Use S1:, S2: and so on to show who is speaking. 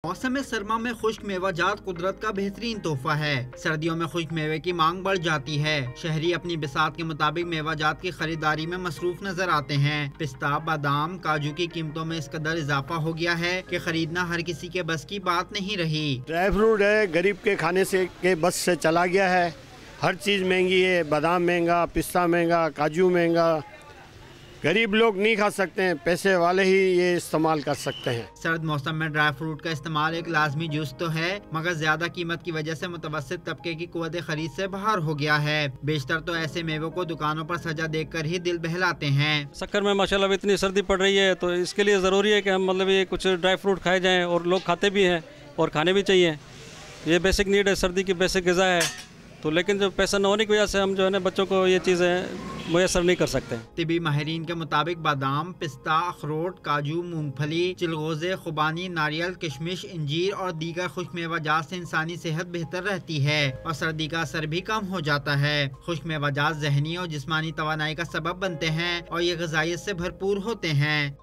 S1: मौसम सरमा में खुश्क मेवाजात कुदरत का बेहतरीन तोहफा है। सर्दियों में खुश्क मेवे की मांग बढ़ जाती है। शहरी अपनी बिसात के मुताबिक मेवाजात की खरीदारी में मसरूफ नजर आते हैं। पिस्ता, बादाम, काजू की कीमतों में इस कदर इजाफा हो गया है कि खरीदना हर किसी के बस की बात नहीं रही।
S2: ड्राई फ्रूट है, गरीब के खाने से के बस से चला गया है। हर चीज़ महंगी है, बादाम महंगा, पिस्ता महंगा, काजू महंगा। गरीब लोग नहीं खा सकते हैं, पैसे वाले ही ये इस्तेमाल कर सकते हैं।
S1: सर्द मौसम में ड्राई फ्रूट का इस्तेमाल एक लाजमी जुज़ तो है, मगर ज्यादा कीमत की वजह से मुतवस्सित तबके की कुव्वत खरीद से बाहर हो गया है। बेशतर तो ऐसे मेवों को दुकानों पर सजा देख कर ही दिल बहलाते हैं।
S3: शक्कर में माशाल्लाह इतनी सर्दी पड़ रही है, तो इसके लिए ज़रूरी है कि हम ये कुछ ड्राई फ्रूट खाए जाएँ, और लोग खाते भी हैं और खाने भी चाहिए। ये बेसिक नीड है, सर्दी की बेसिक ग़िज़ा है। तो लेकिन जो पैसा न होने की वजह से हम बच्चों को ये चीज़ें मुयसर नहीं कर सकते।
S1: तिबी माहिरीन के मुताबिक बादाम, पिस्ता, अखरोट, काजू, मूंगफली, चिलगोज़े, खुबानी, नारियल, किशमिश, इंजीर और दीगर खुश्क मेवाजात से इंसानी सेहत बेहतर रहती है और सर्दी का असर भी कम हो जाता है। खुश्क मेवाजात ज़हनी और जिस्मानी तवानाई का सबब बनते हैं और ये ग़िज़ाइयत से भरपूर होते हैं।